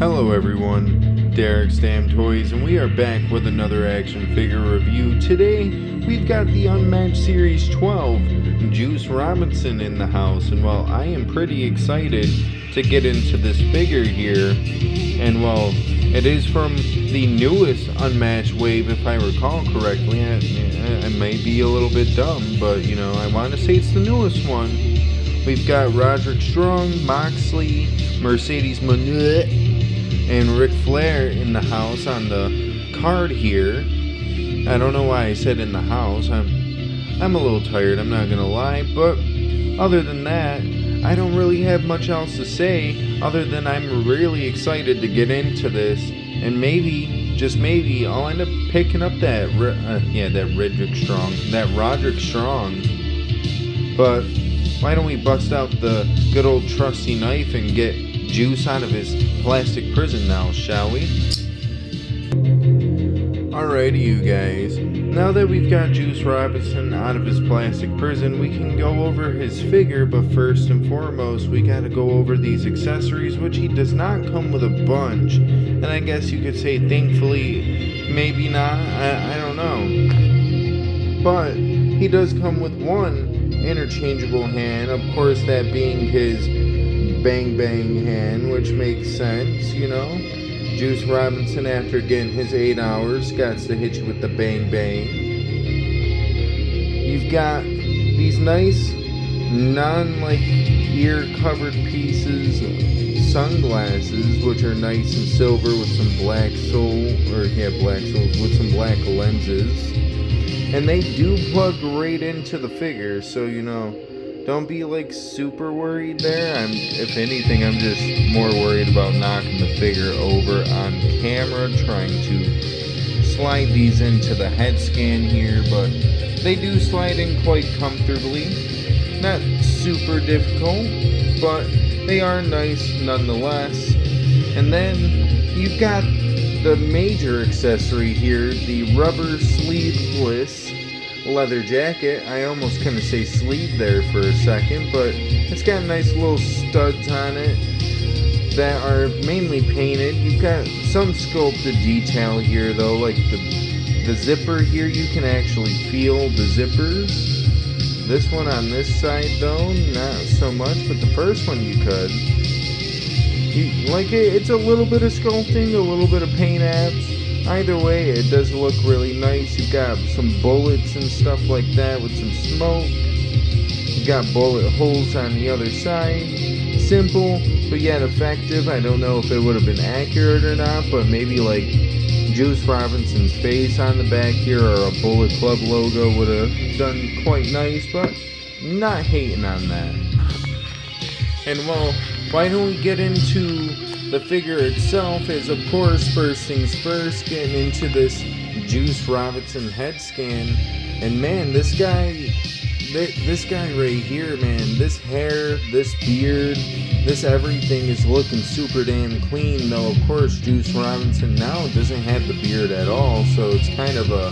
Hello everyone, Derek's Damn Toys, and we are back with another action figure review. Today, we've got the Unmatched Series 12, Juice Robinson in the house, and well, I am pretty excited to get into this figure here, and well, it is from the newest Unmatched wave, if I recall correctly. I may be a little bit dumb, but you know, I want to say it's the newest one. We've got Roderick Strong, Moxley, Mercedes Moné, and Ric Flair in the house on the card here. I don't know why I said in the house. I'm a little tired, I'm not gonna lie, but other than that, I don't really have much else to say other than I'm really excited to get into this, and maybe, just maybe, I'll end up picking up that Roderick Strong. But why don't we bust out the good old trusty knife and get Juice out of his plastic prison now, shall we? Alrighty, you guys. Now that we've got Juice Robinson out of his plastic prison, we can go over his figure, but first and foremost, we gotta go over these accessories, which he does not come with a bunch. And I guess you could say, thankfully, maybe not, I don't know. But he does come with one interchangeable hand, of course that being his Bang Bang hand, which makes sense, you know. Juice Robinson, after getting his 8 hours, got to hit you with the Bang Bang. You've got these nice, ear covered pieces, sunglasses, which are nice and silver with some black soles with some black lenses. And they do plug right into the figure, so you know, don't be like super worried there. If anything, I'm just more worried about knocking the figure over on camera, trying to slide these into the head scan here, but they do slide in quite comfortably. Not super difficult, but they are nice nonetheless. And then you've got the major accessory here, the rubber sleeveless leather jacket. I almost couldn't say sleeve there for a second, but it's got nice little studs on it that are mainly painted. You've got some sculpted detail here though, like the zipper here, you can actually feel the zippers. This one on this side though, not so much, but the first one you could. It's a little bit of sculpting, a little bit of paint apps. Either way, it does look really nice. You've got some bullets and stuff like that with some smoke. You've got bullet holes on the other side. Simple, but yet effective. I don't know if it would have been accurate or not, but maybe like Juice Robinson's face on the back here or a Bullet Club logo would have done quite nice, but not hating on that. And well, why don't we get into the figure itself? Is of course, first things first, getting into this Juice Robinson head scan. And man, this guy right here, man, this hair, this beard, this everything is looking super damn clean. Though of course Juice Robinson now doesn't have the beard at all, so it's kind of a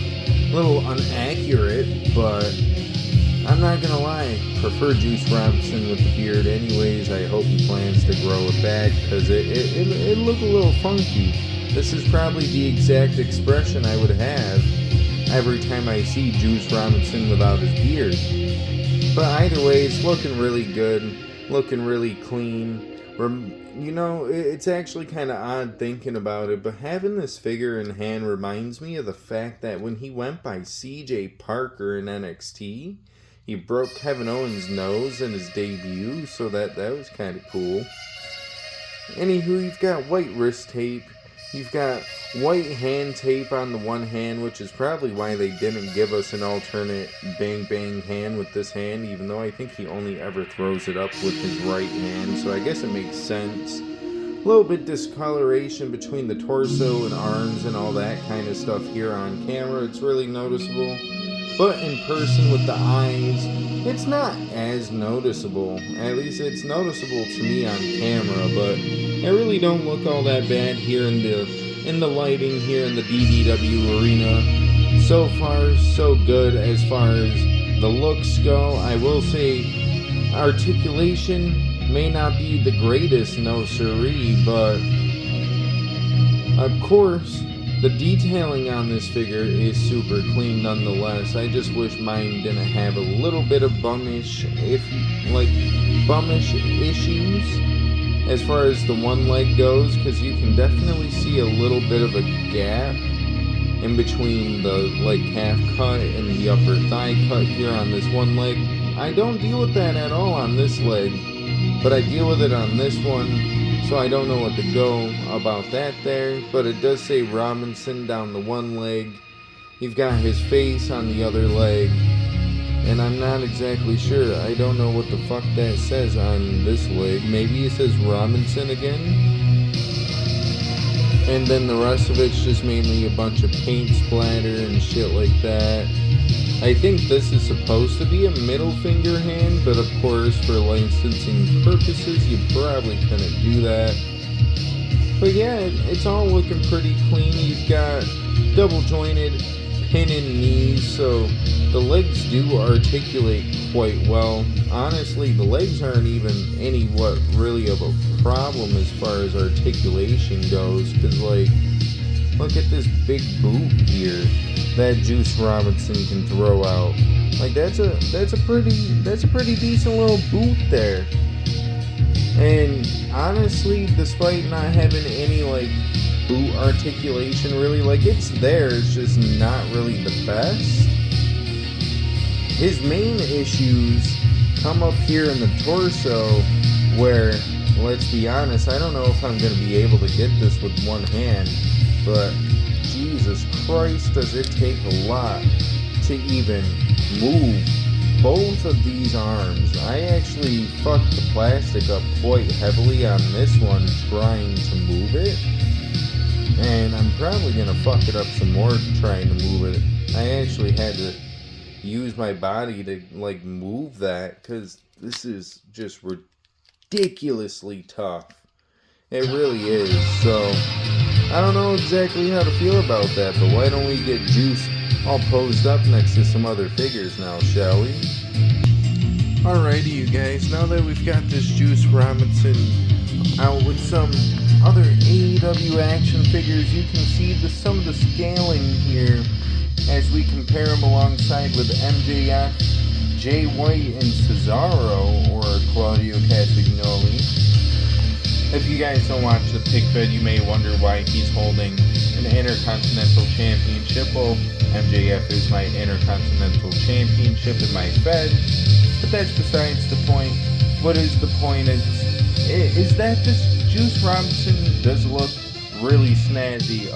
little inaccurate, but I'm not gonna lie, prefer Juice Robinson with the beard anyways. I hope he plans to grow it back, because it looked a little funky. This is probably the exact expression I would have every time I see Juice Robinson without his beard. But either way, it's looking really good, looking really clean. You know, it's actually kind of odd thinking about it, but having this figure in hand reminds me of the fact that when he went by CJ Parker in NXT, he broke Kevin Owens' nose in his debut, so that was kind of cool. Anywho, you've got white wrist tape. You've got white hand tape on the one hand, which is probably why they didn't give us an alternate Bang Bang hand with this hand, even though I think he only ever throws it up with his right hand, so I guess it makes sense. A little bit discoloration between the torso and arms and all that kind of stuff here on camera. It's really noticeable. But in person with the eyes, it's not as noticeable. At least it's noticeable to me on camera, but I really don't look all that bad here in the lighting here in the DDW arena. So far, so good as far as the looks go. I will say articulation may not be the greatest, no siree, but Of course, the detailing on this figure is super clean nonetheless. I just wish mine didn't have a little bit of bummish issues as far as the one leg goes, because you can definitely see a little bit of a gap in between the calf cut and the upper thigh cut here on this one leg. I don't deal with that at all on this leg, but I deal with it on this one, so I don't know what to go about that there. But it does say Robinson down the one leg. You've got his face on the other leg, and I'm not exactly sure. I don't know what the fuck that says on this leg. Maybe it says Robinson again? And then the rest of it's just mainly a bunch of paint splatter and shit like that. I think this is supposed to be a middle finger hand, but of course for licensing purposes you probably couldn't do that. But yeah, it's all looking pretty clean. You've got double jointed pin and knees, so the legs do articulate quite well. Honestly, the legs aren't even really of a problem as far as articulation goes, because look at this big boot here that Juice Robinson can throw out. That's a pretty decent little boot there. And honestly, despite not having any boot articulation really, it's there, it's just not really the best. His main issues come up here in the torso, where, let's be honest, I don't know if I'm going to be able to get this with one hand, but Jesus Christ, does it take a lot to even move both of these arms. I actually fucked the plastic up quite heavily on this one trying to move it, and I'm probably going to fuck it up some more trying to move it. I actually had to use my body to move that, because this is just ridiculously tough. It really is. So I don't know exactly how to feel about that, but why don't we get Juice all posed up next to some other figures now, shall we? Alrighty, you guys, now that we've got this Juice Robinson out with some other AEW action figures, you can see some of the scaling here as we compare them alongside with MJF, Jay White, and Cesaro, or Claudio Castagnoli. If you guys don't watch the pick fed, you may wonder why he's holding an Intercontinental Championship. Well, MJF is my Intercontinental Championship in my fed, but that's besides the point. What is the point? Is that this Juice Robinson does look really snazzy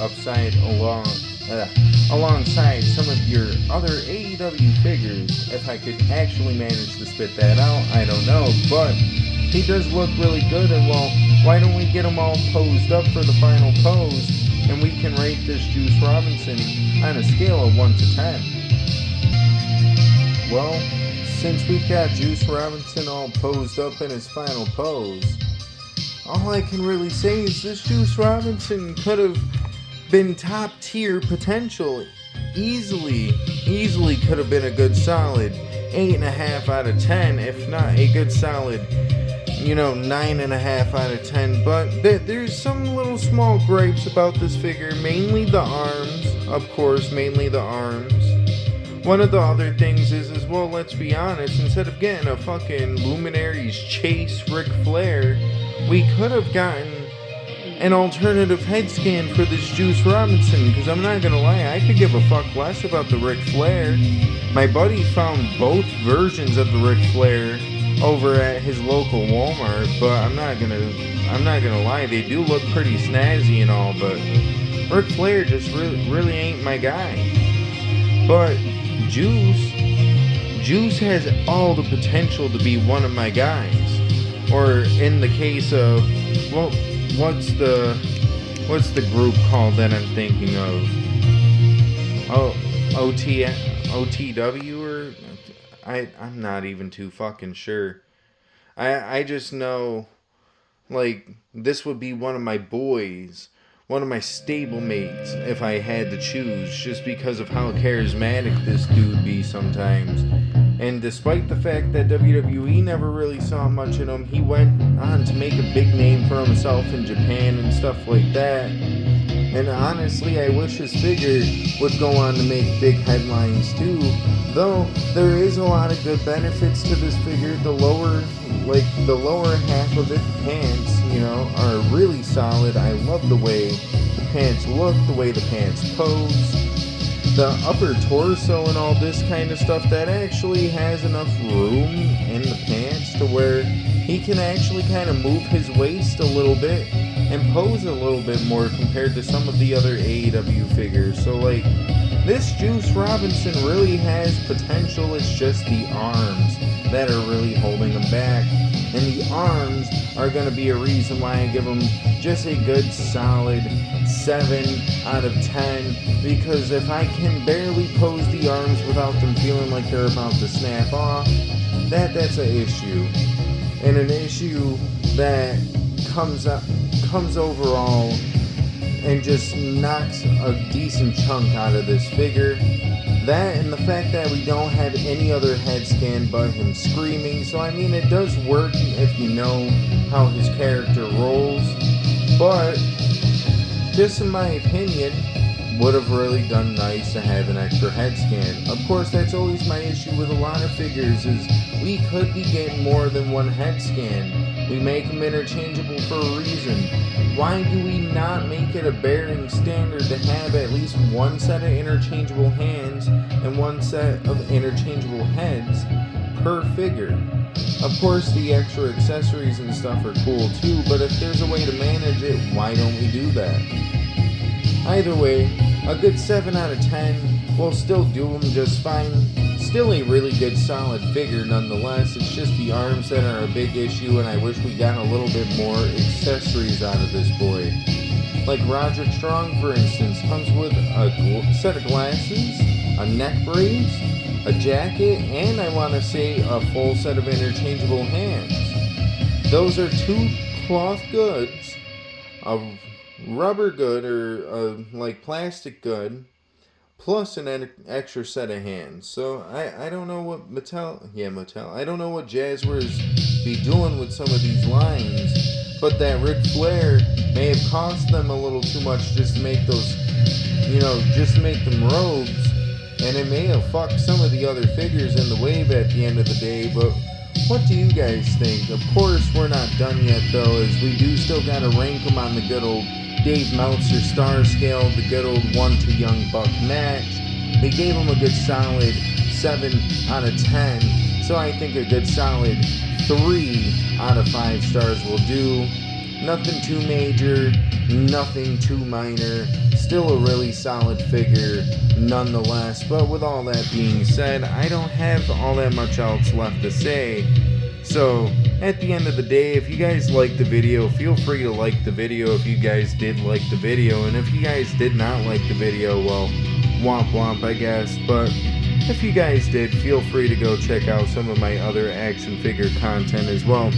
alongside some of your other AEW figures. If I could actually manage to spit that out, I don't know, but he does look really good. And well, why don't we get them all posed up for the final pose, and we can rate this Juice Robinson on a scale of 1 to 10. Well, since we've got Juice Robinson all posed up in his final pose, all I can really say is this Juice Robinson could have been top tier potential. Easily could have been a good solid 8.5 out of 10, if not a good solid 9.5 out of 10. But there's some little small gripes about this figure, mainly the arms, of course, mainly the arms. One of the other things is well, let's be honest, instead of getting a fucking Luminaries Chase Ric Flair, we could have gotten an alternative head scan for this Juice Robinson, because I'm not gonna lie, I could give a fuck less about the Ric Flair. My buddy found both versions of the Ric Flair over at his local Walmart, but I'm not gonna lie, they do look pretty snazzy and all, but Ric Flair just really ain't my guy. But Juice has all the potential to be one of my guys. Or in the case of, well, what's the group called that I'm thinking of? Oh, OTW, or I'm not even too fucking sure. I just know, this would be one of my boys, one of my stable mates, if I had to choose, just because of how charismatic this dude be sometimes. And despite the fact that WWE never really saw much in him, he went on to make a big name for himself in Japan and stuff like that. And honestly, I wish his figure would go on to make big headlines too. Though there is a lot of good benefits to this figure. The lower half of it, pants, are really solid. I love the way the pants look, the way the pants pose. The upper torso and all this kind of stuff, that actually has enough room in the pants to where he can actually kind of move his waist a little bit and pose a little bit more compared to some of the other AEW figures. So like, this Juice Robinson really has potential. It's just the arms that are really holding him back. And the arms are going to be a reason why I give him just a good solid 7 out of 10. Because if I can barely pose the arms without them feeling like they're about to snap off, that's an issue. And an issue that comes overall and just knocks a decent chunk out of this figure. That and the fact that we don't have any other head scan but him screaming. So I mean, it does work if you know how his character rolls. But just in my opinion, would have really done nice to have an extra head scan. Of course, that's always my issue with a lot of figures, is we could be getting more than one head scan. We make them interchangeable for a reason. Why do we not make it a bearing standard to have at least one set of interchangeable hands and one set of interchangeable heads per figure? Of course, the extra accessories and stuff are cool too, but if there's a way to manage it, why don't we do that? Either way, a good 7 out of 10 will still do him just fine. Still a really good solid figure nonetheless. It's just the arms that are a big issue, and I wish we got a little bit more accessories out of this boy. Like Roderick Strong, for instance, comes with a set of glasses, a neck brace, a jacket, and I want to say a full set of interchangeable hands. Those are 2 cloth goods, a rubber good or like plastic good, plus an extra set of hands. So I don't know what Mattel, I don't know what Jazzwares be doing with some of these lines, but that Ric Flair may have cost them a little too much just to make those, just to make them robes, and it may have fucked some of the other figures in the wave at the end of the day. But what do you guys think? Of course, we're not done yet though, as we do still gotta rank them on the good old Dave Meltzer star scale, the good old 1 to Young Buck match. They gave him a good solid 7 out of 10, so I think a good solid 3 out of 5 stars will do. Nothing too major, nothing too minor, still a really solid figure nonetheless. But with all that being said, I don't have all that much else left to say. So, at the end of the day, if you guys liked the video, feel free to like the video if you guys did like the video. And if you guys did not like the video, well, womp womp, I guess. But if you guys did, feel free to go check out some of my other action figure content as well.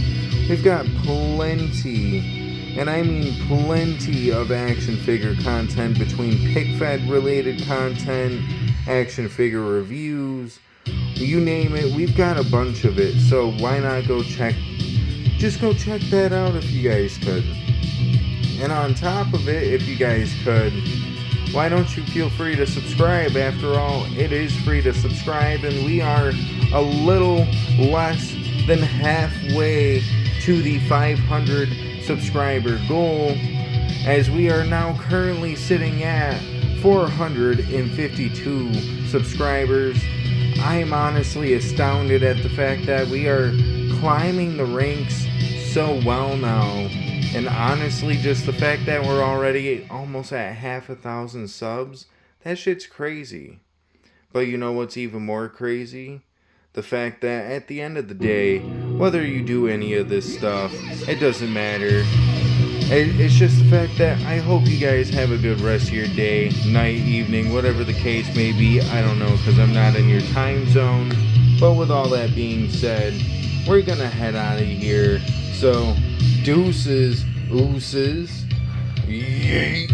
We've got plenty, and I mean plenty, of action figure content between PickFed related content, action figure reviews, you name it, we've got a bunch of it. So why not go check that out if you guys could. And on top of it, if you guys could, why don't you feel free to subscribe? After all, it is free to subscribe, and we are a little less than halfway to the 500 subscriber goal, as we are now currently sitting at 452 subscribers. I am honestly astounded at the fact that we are climbing the ranks so well now. And honestly, just the fact that we're already almost at 500 subs, that shit's crazy. But you know what's even more crazy? The fact that at the end of the day, whether you do any of this stuff, it doesn't matter. It's just the fact that I hope you guys have a good rest of your day, night, evening, whatever the case may be. I don't know, because I'm not in your time zone. But with all that being said, we're going to head out of here. So, deuces, ooses, yay.